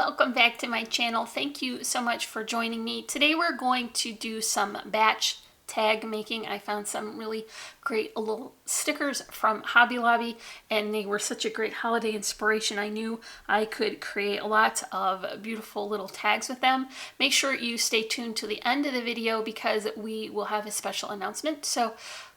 welcome back to my channel. Thank you so much for joining me. Today we're going to do some batch tag making. I found some really great little stickers from Hobby Lobby and they were such a great holiday inspiration. I knew I could create a lot of beautiful little tags with them. Make sure you stay tuned to the end of the video because we will have a special announcement. So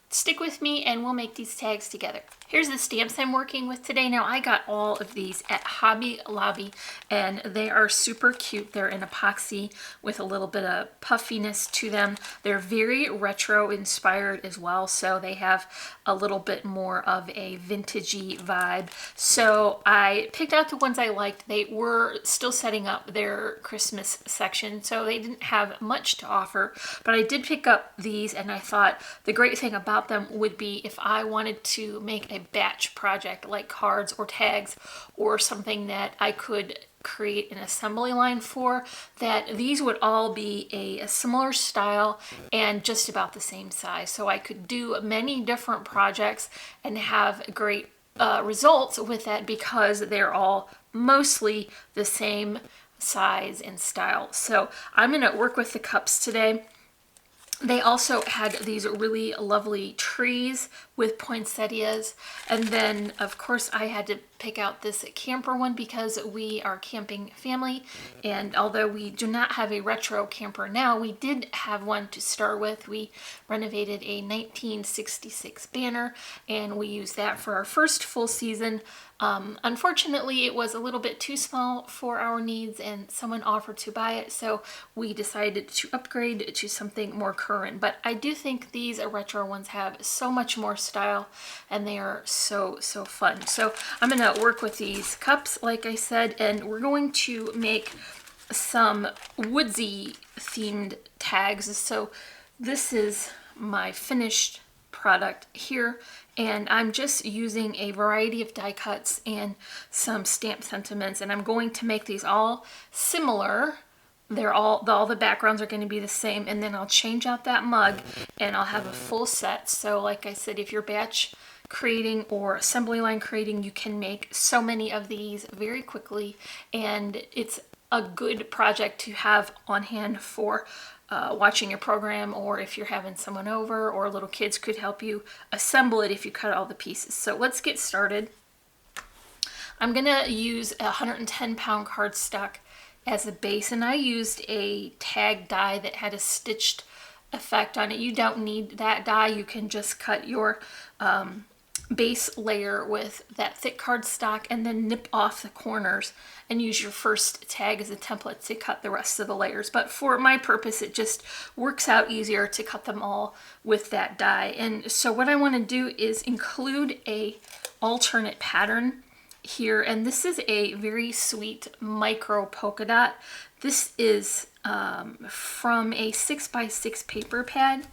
stick with me and we'll make these tags together. Here's the stamps I'm working with today. Now I got all of these at Hobby Lobby and they are super cute. They're in epoxy with a little bit of puffiness to them. They're very retro inspired as well, so they have a little bit more of a vintagey vibe. So I picked out the ones I liked. They were still setting up their Christmas section, so they didn't have much to offer, but I did pick up these and I thought the great thing about them would be if I wanted to make a batch project like cards or tags or something that I could create an assembly line for, that these would all be a similar style and just about the same size. So I could do many different projects and have great results with that because they're all mostly the same size and style. So I'm going to work with the cups today. They also had these really lovely trees with poinsettias. And then, of course, I had to pick out this camper one because we are a camping family. And although we do not have a retro camper now, we did have one to start with. We renovated a 1966 banner and we used that for our first full season. Unfortunately, it was a little bit too small for our needs and someone offered to buy it, so we decided to upgrade to something more current. But I do think these retro ones have so much more style and they are so fun. So I'm going to work with these cups, like I said, and we're going to make some woodsy themed tags. So this is my finished product here, and I'm just using a variety of die cuts and some stamp sentiments, and I'm going to make these all similar. They're all the backgrounds are going to be the same, and then I'll change out that mug and I'll have a full set. So like I said, if you're batch creating or assembly line creating, you can make so many of these very quickly, and it's a good project to have on hand for watching your program, or if you're having someone over, or little kids could help you assemble it if you cut all the pieces. So let's get started. I'm gonna use a 110-pound cardstock as a base, and I used a tag die that had a stitched effect on it. You don't need that die. You can just cut your base layer with that thick cardstock and then nip off the corners and use your first tag as a template to cut the rest of the layers. But for my purpose, it just works out easier to cut them all with that die. And so what I want to do is include a alternate pattern here, and this is a very sweet micro polka dot. This is from a 6x6 paper pad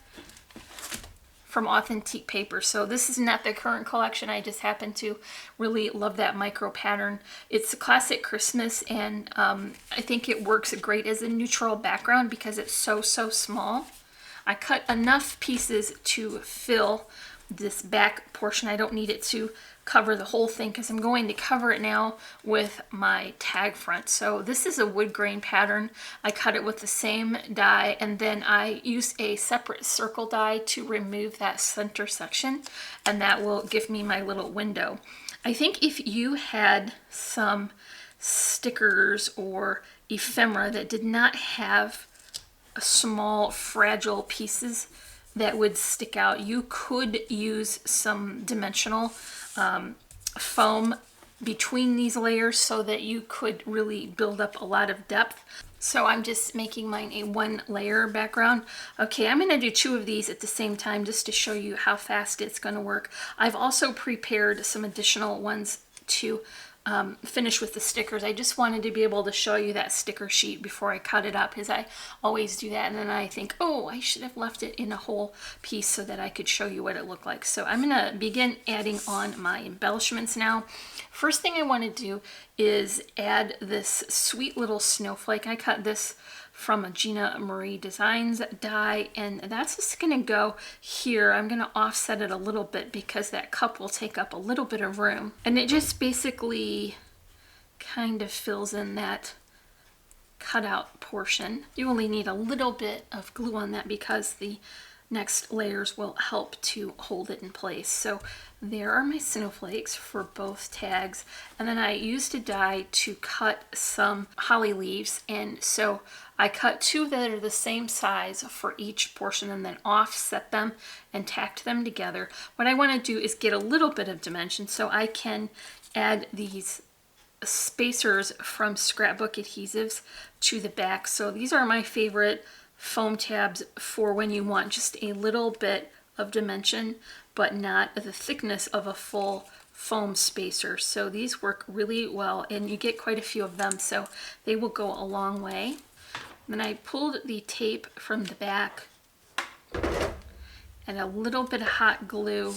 from Authentic Paper. So this is not the current collection. I just happen to really love that micro pattern. It's a classic Christmas, and I think it works great as a neutral background because it's so small. I cut enough pieces to fill this back portion. I don't need it to cover the whole thing because I'm going to cover it now with my tag front. So this is a wood grain pattern. I cut it with the same die, and then I use a separate circle die to remove that center section, and that will give me my little window. I think if you had some stickers or ephemera that did not have small fragile pieces that would stick out, you could use some dimensional foam between these layers so that you could really build up a lot of depth. So I'm just making mine a 1-layer background. Okay, I'm going to do 2 of these at the same time just to show you how fast it's going to work. I've also prepared some additional ones to finish with the stickers. I just wanted to be able to show you that sticker sheet before I cut it up, because I always do that and then I think, oh, I should have left it in a whole piece so that I could show you what it looked like. So I'm going to begin adding on my embellishments now. First thing I want to do is add this sweet little snowflake. I cut this from a Gina Marie Designs die, and that's just gonna go here. I'm gonna offset it a little bit because that cup will take up a little bit of room, and it just basically kind of fills in that cutout portion. You only need a little bit of glue on that because the next layers will help to hold it in place. So there are my snowflakes for both tags, and then I used a die to cut some holly leaves, and so I cut 2 that are the same size for each portion and then offset them and tacked them together. What I want to do is get a little bit of dimension so I can add these spacers from scrapbook adhesives to the back. So these are my favorite foam tabs for when you want just a little bit of dimension but not the thickness of a full foam spacer. So these work really well, and you get quite a few of them, so they will go a long way. Then I pulled the tape from the back and a little bit of hot glue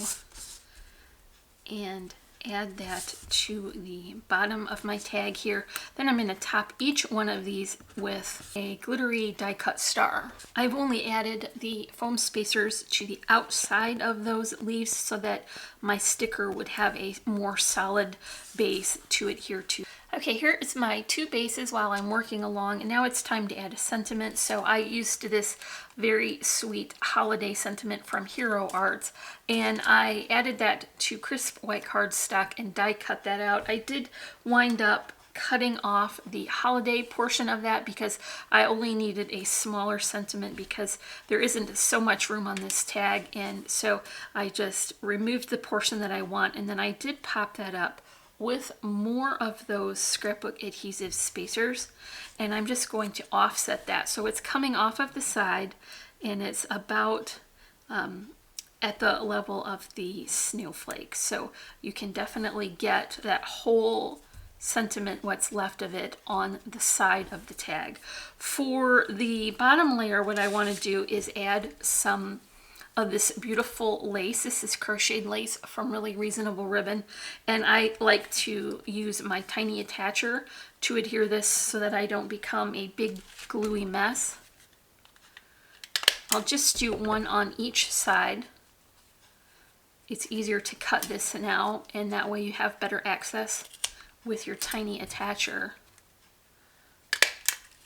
and add that to the bottom of my tag here. Then I'm going to top each one of these with a glittery die cut star. I've only added the foam spacers to the outside of those leaves so that my sticker would have a more solid base to adhere to. Okay, here is my 2 bases while I'm working along, and now it's time to add a sentiment. So I used this very sweet holiday sentiment from Hero Arts, and I added that to crisp white cardstock and die cut that out. I did wind up cutting off the holiday portion of that because I only needed a smaller sentiment because there isn't so much room on this tag, and so I just removed the portion that I want, and then I did pop that up with more of those scrapbook adhesive spacers, and I'm just going to offset that. So it's coming off of the side and it's about at the level of the snowflake. So you can definitely get that whole sentiment, what's left of it, on the side of the tag. For the bottom layer, what I want to do is add some of this beautiful lace. This is crocheted lace from Really Reasonable Ribbon, and I like to use my tiny attacher to adhere this so that I don't become a big gluey mess. I'll just do one on each side. It's easier to cut this now, and that way you have better access with your tiny attacher.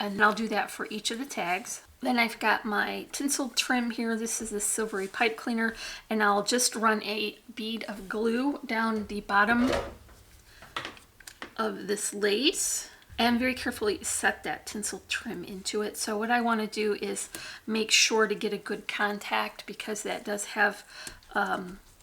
And I'll do that for each of the tags. Then I've got my tinsel trim here. This is the silvery pipe cleaner, and I'll just run a bead of glue down the bottom of this lace and very carefully set that tinsel trim into it. So what I want to do is make sure to get a good contact because that does have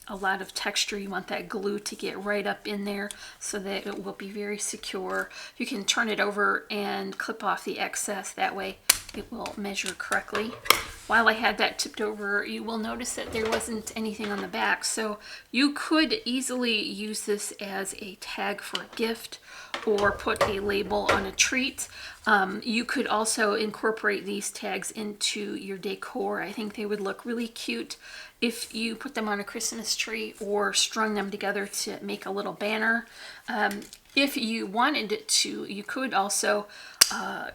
a lot of texture. You want that glue to get right up in there so that it will be very secure. You can turn it over and clip off the excess. That way it will measure correctly. While I had that tipped over, you will notice that there wasn't anything on the back. So you could easily use this as a tag for a gift or put a label on a treat. You could also incorporate these tags into your decor. I think they would look really cute if you put them on a Christmas tree or strung them together to make a little banner. If you wanted to, you could also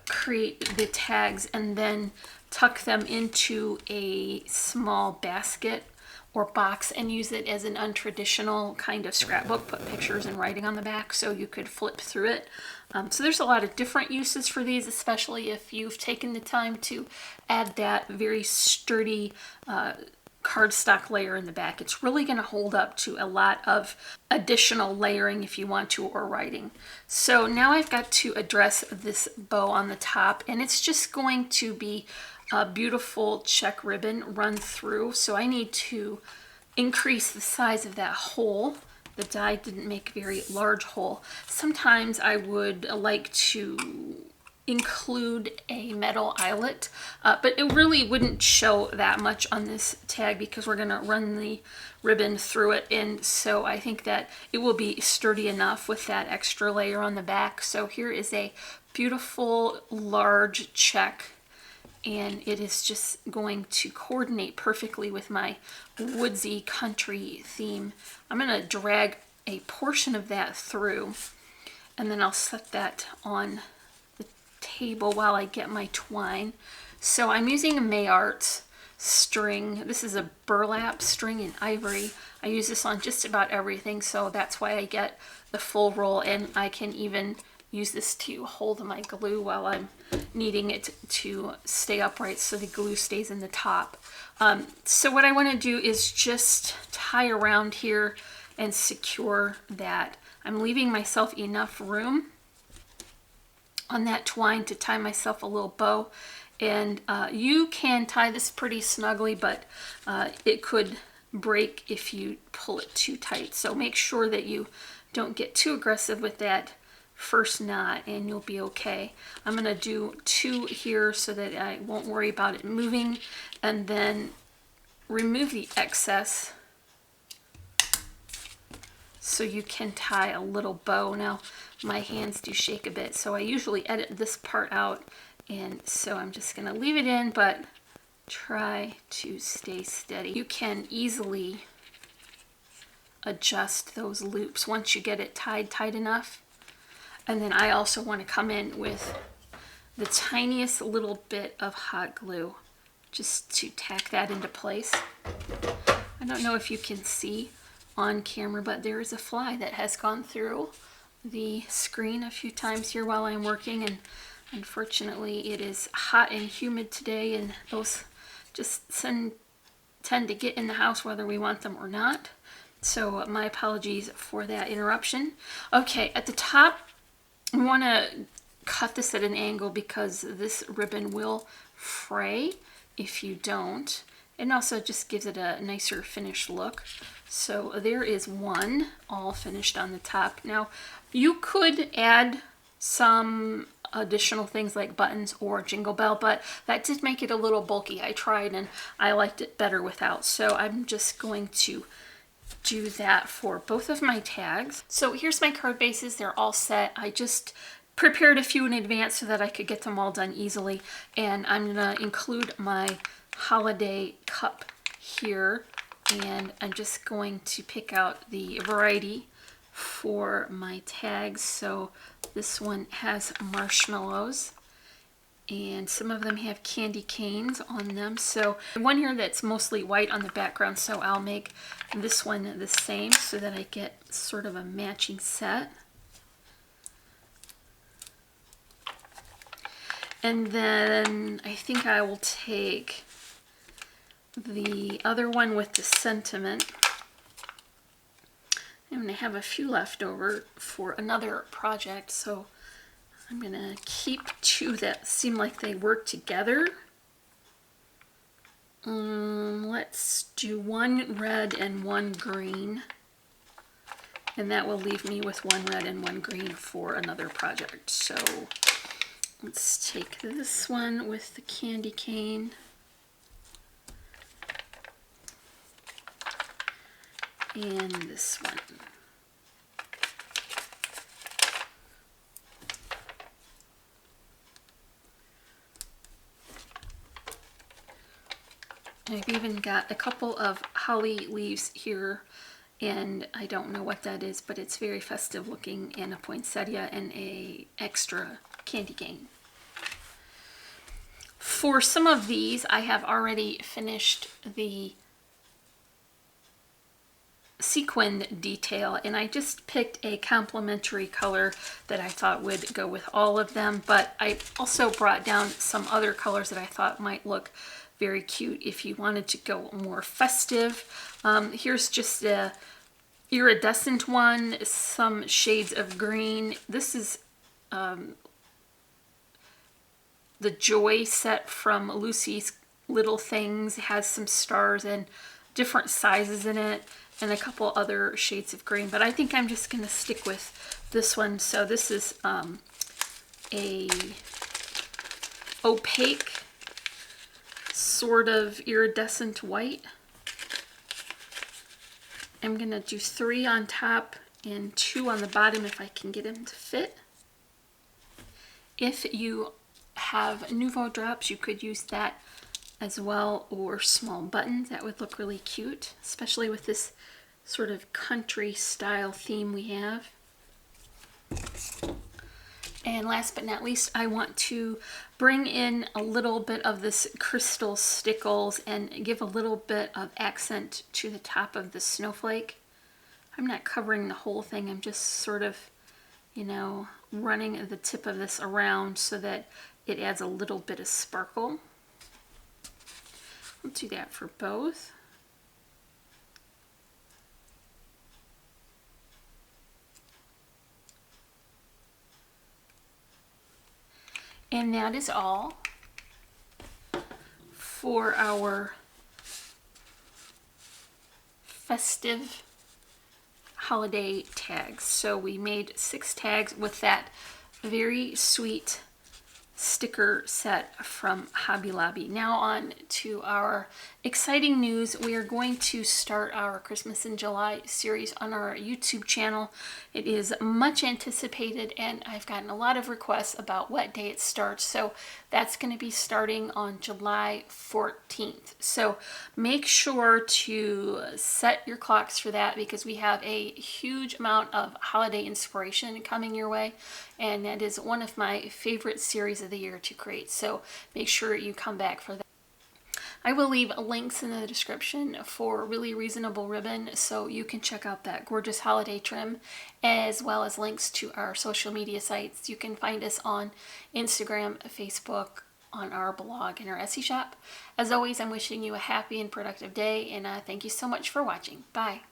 create the tags and then tuck them into a small basket or box and use it as an untraditional kind of scrapbook. Put pictures and writing on the back so you could flip through it. So there's a lot of different uses for these, especially if you've taken the time to add that very sturdy cardstock layer in the back. It's really going to hold up to a lot of additional layering if you want to, or writing. So now I've got to address this bow on the top, and it's just going to be a beautiful check ribbon run through. So I need to increase the size of that hole. The die didn't make a very large hole. Sometimes I would like to include a metal eyelet, but it really wouldn't show that much on this tag because we're going to run the ribbon through it, and so I think that it will be sturdy enough with that extra layer on the back. So here is a beautiful large check, and it is just going to coordinate perfectly with my woodsy country theme. I'm going to drag a portion of that through, and then I'll set that on table while I get my twine. So I'm using a Mayart string. This is a burlap string in ivory. I use this on just about everything, so that's why I get the full roll, and I can even use this to hold my glue while I'm needing it to stay upright so the glue stays in the top. So what I want to do is just tie around here and secure that. I'm leaving myself enough room on that twine to tie myself a little bow. And you can tie this pretty snugly, but it could break if you pull it too tight. So make sure that you don't get too aggressive with that first knot and you'll be okay. I'm going to do 2 here so that I won't worry about it moving, and then remove the excess so you can tie a little bow. Now my hands do shake a bit, so I usually edit this part out, and so I'm just going to leave it in, but try to stay steady. You can easily adjust those loops once you get it tied tight enough. And then I also want to come in with the tiniest little bit of hot glue just to tack that into place. I don't know if you can see on camera, but there is a fly that has gone through the screen a few times here while I'm working, and unfortunately it is hot and humid today, and those just tend to get in the house whether we want them or not. So my apologies for that interruption. Okay, at the top, I want to cut this at an angle because this ribbon will fray if you don't. And also just gives it a nicer finished look. So there is one all finished on the top. Now, you could add some additional things like buttons or jingle bell, but that did make it a little bulky. I tried and I liked it better without. So I'm just going to do that for both of my tags. So here's my card bases. They're all set. I just prepared a few in advance so that I could get them all done easily. And I'm going to include my holiday cup here. And I'm just going to pick out the variety for my tags. So this one has marshmallows, and some of them have candy canes on them. So one here that's mostly white on the background, so I'll make this one the same so that I get sort of a matching set. And then I think I will take the other one with the sentiment. I'm going to have a few left over for another project, so I'm going to keep 2 that seem like they work together. Let's do 1 red and 1 green, and that will leave me with 1 red and 1 green for another project. So let's take this one with the candy cane. And this one. I've even got a couple of holly leaves here, and I don't know what that is, but it's very festive looking, and a poinsettia and a extra candy cane. For some of these, I have already finished the sequin detail, and I just picked a complementary color that I thought would go with all of them, but I also brought down some other colors that I thought might look very cute if you wanted to go more festive. Here's just a iridescent one, some shades of green. This is the Joy set from Lucy's Little Things. It has some stars and different sizes in it, and a couple other shades of green, but I think I'm just going to stick with this one. So this is a opaque sort of iridescent white. I'm going to do 3 on top and 2 on the bottom if I can get them to fit. If you have Nouveau drops, you could use that as well, or small buttons. That would look really cute, especially with this sort of country style theme we have. And last but not least, I want to bring in a little bit of this crystal stickles and give a little bit of accent to the top of the snowflake. I'm not covering the whole thing, I'm just sort of you know, running the tip of this around so that it adds a little bit of sparkle. I'll do that for both. And that is all for our festive holiday tags. So we made 6 tags with that very sweet sticker set from Hobby Lobby. Now on to our exciting news. We are going to start our Christmas in July series on our YouTube channel. It is much anticipated and I've gotten a lot of requests about what day it starts. So that's going to be starting on July 14th. So make sure to set your clocks for that because we have a huge amount of holiday inspiration coming your way. And that is one of my favorite series of the year to create. So make sure you come back for that. I will leave links in the description for really reasonable ribbon so you can check out that gorgeous holiday trim, as well as links to our social media sites. You can find us on Instagram, Facebook, on our blog, and our Etsy shop. As always, I'm wishing you a happy and productive day, and thank you so much for watching. Bye.